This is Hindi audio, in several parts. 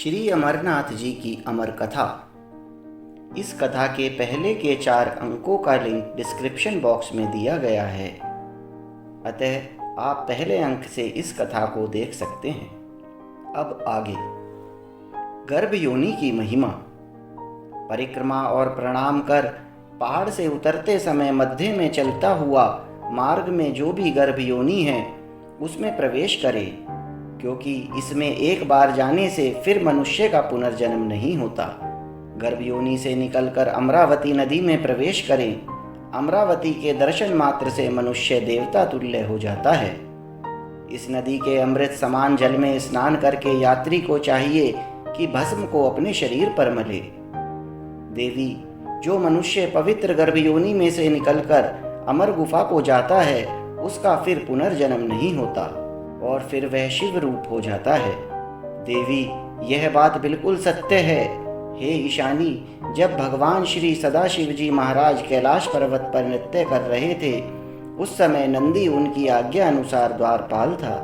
श्री अमरनाथ जी की अमर कथा। इस कथा के पहले के 4 अंकों का लिंक डिस्क्रिप्शन बॉक्स में दिया गया है, अतः आप पहले अंक से इस कथा को देख सकते हैं। अब आगे। गर्भ योनि की महिमा। परिक्रमा और प्रणाम कर पहाड़ से उतरते समय मध्य में चलता हुआ मार्ग में जो भी गर्भ योनि है उसमें प्रवेश करे, क्योंकि इसमें एक बार जाने से फिर मनुष्य का पुनर्जन्म नहीं होता। गर्भ योनि से निकलकर अमरावती नदी में प्रवेश करें। अमरावती के दर्शन मात्र से मनुष्य देवता तुल्य हो जाता है। इस नदी के अमृत समान जल में स्नान करके यात्री को चाहिए कि भस्म को अपने शरीर पर मले। देवी, जो मनुष्य पवित्र गर्भ योनि में से निकलकर अमर गुफा को जाता है उसका फिर पुनर्जन्म नहीं होता और फिर वह शिव रूप हो जाता है। देवी, यह बात बिल्कुल सत्य है। हे ईशानी, जब भगवान श्री सदाशिव जी महाराज कैलाश पर्वत पर नृत्य कर रहे थे उस समय नंदी उनकी आज्ञा अनुसार द्वारपाल था।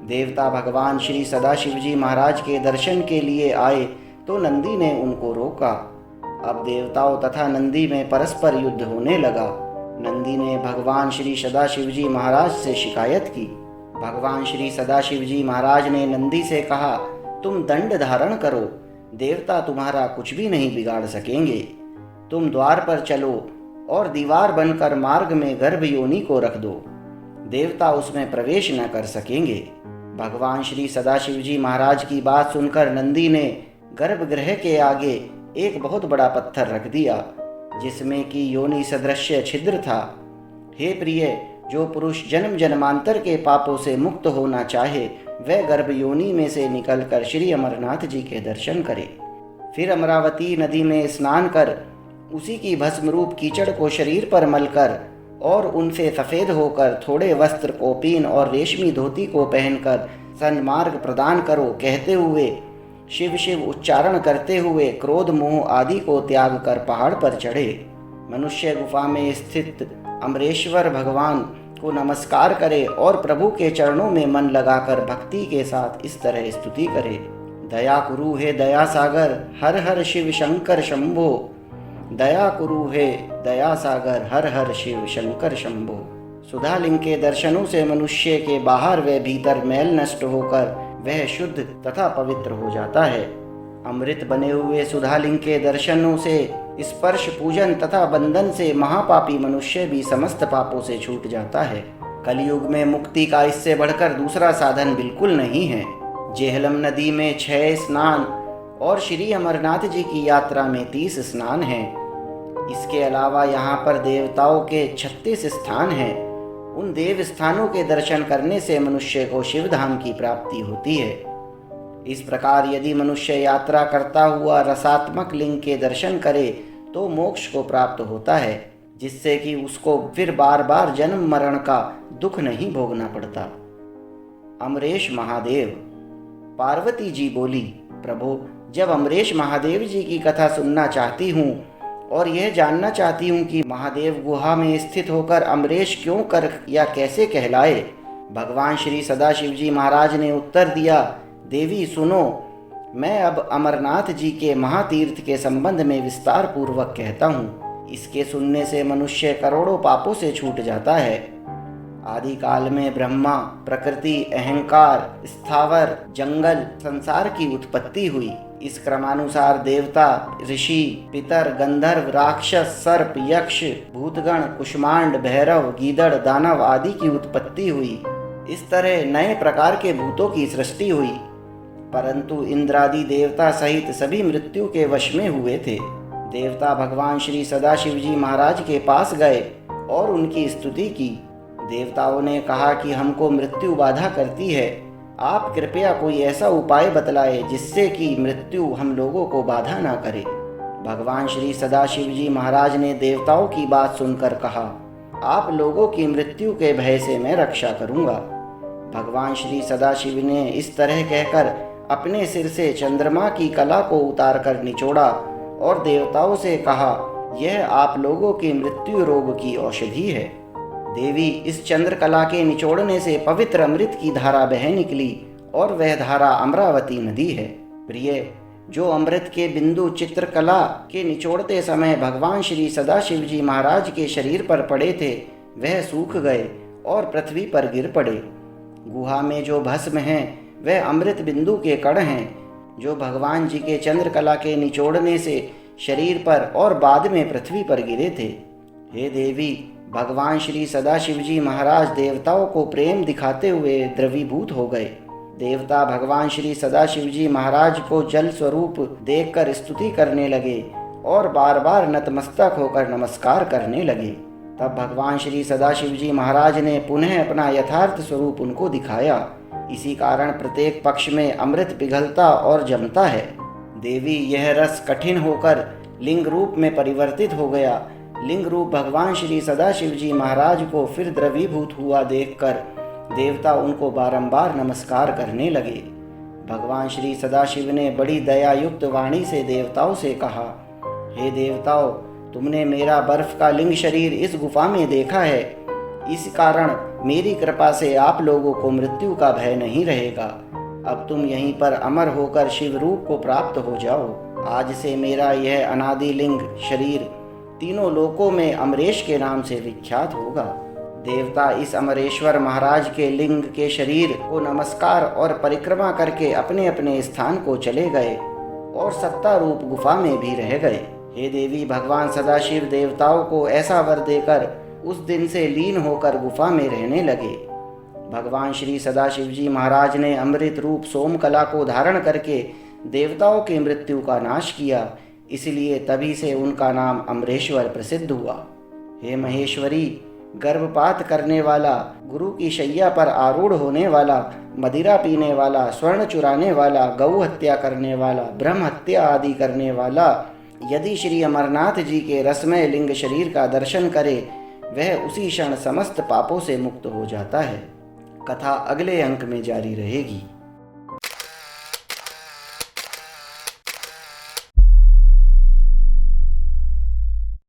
देवता भगवान श्री सदाशिव जी महाराज के दर्शन के लिए आए तो नंदी ने उनको रोका। अब देवताओं तथा नंदी में परस्पर युद्ध होने लगा। नंदी ने भगवान श्री सदाशिव जी महाराज से शिकायत की। भगवान श्री सदाशिव जी महाराज ने नंदी से कहा, तुम दंड धारण करो, देवता तुम्हारा कुछ भी नहीं बिगाड़ सकेंगे। तुम द्वार पर चलो और दीवार बनकर मार्ग में गर्भ योनि को रख दो, देवता उसमें प्रवेश न कर सकेंगे। भगवान श्री सदाशिव जी महाराज की बात सुनकर नंदी ने गर्भगृह के आगे एक बहुत बड़ा पत्थर रख दिया जिसमें कि योनि सदृश्य छिद्र था। हे प्रिय, जो पुरुष जन्म जन्मांतर के पापों से मुक्त होना चाहे वह गर्भ योनि में से निकलकर श्री अमरनाथ जी के दर्शन करे। फिर अमरावती नदी में स्नान कर उसी की भस्म रूप कीचड़ को शरीर पर मलकर और उनसे सफ़ेद होकर थोड़े वस्त्र कोपीन और रेशमी धोती को पहनकर सन्मार्ग प्रदान करो कहते हुए शिव शिव उच्चारण करते हुए क्रोध मोह आदि को त्याग कर पहाड़ पर चढ़े। मनुष्य गुफा में स्थित अमरेश्वर भगवान को नमस्कार करे और प्रभु के चरणों में मन लगाकर भक्ति के साथ इस तरह स्तुति करे। दया कुरु हे दया सागर, हर हर शिव शंकर शंभो। दया कुरु हे दया सागर, हर हर शिव शंकर शंभो। सुधालिंग के दर्शनों से मनुष्य के बाहर व भीतर मैल नष्ट होकर वह शुद्ध तथा पवित्र हो जाता है। अमृत बने हुए सुधालिंग के दर्शनों से, स्पर्श पूजन तथा बंधन से महापापी मनुष्य भी समस्त पापों से छूट जाता है। कलयुग में मुक्ति का इससे बढ़कर दूसरा साधन बिल्कुल नहीं है। जेहलम नदी में 6 स्नान और श्री अमरनाथ जी की यात्रा में 30 स्नान हैं। इसके अलावा यहाँ पर देवताओं के 36 स्थान हैं। उन देव स्थानों के दर्शन करने से मनुष्य को शिवधाम की प्राप्ति होती है। इस प्रकार यदि मनुष्य यात्रा करता हुआ रसात्मक लिंग के दर्शन करे तो मोक्ष को प्राप्त होता है, जिससे कि उसको फिर बार बार जन्म मरण का दुख नहीं भोगना पड़ता। अमरेश महादेव। पार्वती जी बोली, प्रभु, जब अमरेश महादेव जी की कथा सुनना चाहती हूँ और यह जानना चाहती हूँ कि महादेव गुहा में स्थित होकर अमरेश क्यों कर या कैसे कहलाए। भगवान श्री सदाशिव जी महाराज ने उत्तर दिया, देवी सुनो, मैं अब अमरनाथ जी के महातीर्थ के संबंध में विस्तार पूर्वक कहता हूँ। इसके सुनने से मनुष्य करोड़ों पापों से छूट जाता है। आदि काल में ब्रह्मा, प्रकृति, अहंकार, स्थावर, जंगल, संसार की उत्पत्ति हुई। इस क्रमानुसार देवता, ऋषि, पितर, गंधर्व, राक्षस, सर्प, यक्ष, भूतगण, कुष्मांड, भैरव, गीदड़, दानव आदि की उत्पत्ति हुई। इस तरह नए प्रकार के भूतों की सृष्टि हुई, परंतु इंद्रादि देवता सहित सभी मृत्यु के वश में हुए थे। देवता भगवान श्री सदाशिव जी महाराज के पास गए और उनकी स्तुति की। देवताओं ने कहा कि हमको मृत्यु बाधा करती है, आप कृपया कोई ऐसा उपाय बतलाए जिससे कि मृत्यु हम लोगों को बाधा ना करे। भगवान श्री सदाशिव जी महाराज ने देवताओं की बात सुनकर कहा, आप लोगों की मृत्यु के भय से मैं रक्षा करूंगा। भगवान श्री सदाशिव ने इस तरह कहकर अपने सिर से चंद्रमा की कला को उतार कर निचोड़ा और देवताओं से कहा, यह आप लोगों की मृत्यु रोग की औषधि है। देवी, इस चंद्रकला के निचोड़ने से पवित्र अमृत की धारा बह निकली और वह धारा अमरावती नदी है। प्रिय, जो अमृत के बिंदु चित्रकला के निचोड़ते समय भगवान श्री सदाशिव जी महाराज के शरीर पर पड़े थे, वह सूख गए और पृथ्वी पर गिर पड़े। गुहा में जो भस्म हैं वह अमृत बिंदु के कण हैं, जो भगवान जी के चंद्रकला के निचोड़ने से शरीर पर और बाद में पृथ्वी पर गिरे थे। हे देवी, भगवान श्री सदाशिव जी महाराज देवताओं को प्रेम दिखाते हुए द्रवीभूत हो गए। देवता भगवान श्री सदाशिव जी महाराज को जल स्वरूप देखकर स्तुति करने लगे और बार बार नतमस्तक होकर नमस्कार करने लगे। तब भगवान श्री सदाशिव जी महाराज ने पुनः अपना यथार्थ स्वरूप उनको दिखाया। इसी कारण प्रत्येक पक्ष में अमृत पिघलता और जमता है। देवी, यह रस कठिन होकर लिंग रूप में परिवर्तित हो गया। लिंग रूप भगवान श्री सदाशिव जी महाराज को फिर द्रवीभूत हुआ देखकर देवता उनको बारंबार नमस्कार करने लगे। भगवान श्री सदाशिव ने बड़ी दयायुक्त वाणी से देवताओं से कहा, हे देवताओं, तुमने मेरा बर्फ का लिंग शरीर इस गुफा में देखा है। इस कारण मेरी कृपा से आप लोगों को मृत्यु का भय नहीं रहेगा। अब तुम यहीं पर अमर होकर शिव रूप को प्राप्त हो जाओ। आज से मेरा यह अनादि लिंग शरीर तीनों लोकों में अमरेश के नाम से विख्यात होगा। देवता इस अमरेश्वर महाराज के लिंग के शरीर को नमस्कार और परिक्रमा करके अपने अपने स्थान को चले गए और सत्ता रूप गुफा में भी रह गए। हे देवी, भगवान सदाशिव देवताओं को ऐसा वर देकर उस दिन से लीन होकर गुफा में रहने लगे। भगवान श्री सदाशिव जी महाराज ने अमृत रूप सोमकला को धारण करके देवताओं की मृत्यु का नाश किया, इसलिए तभी से उनका नाम अमरेश्वर प्रसिद्ध हुआ। हे महेश्वरी, गर्भपात करने वाला, गुरु की शैया पर आरूढ़ होने वाला, मदिरा पीने वाला, स्वर्ण चुराने वाला, गौ हत्या करने वाला, ब्रह्म हत्या आदि करने वाला यदि श्री अमरनाथ जी के रसमय लिंग शरीर का दर्शन करे, वह उसी क्षण समस्त पापों से मुक्त हो जाता है। कथा अगले अंक में जारी रहेगी।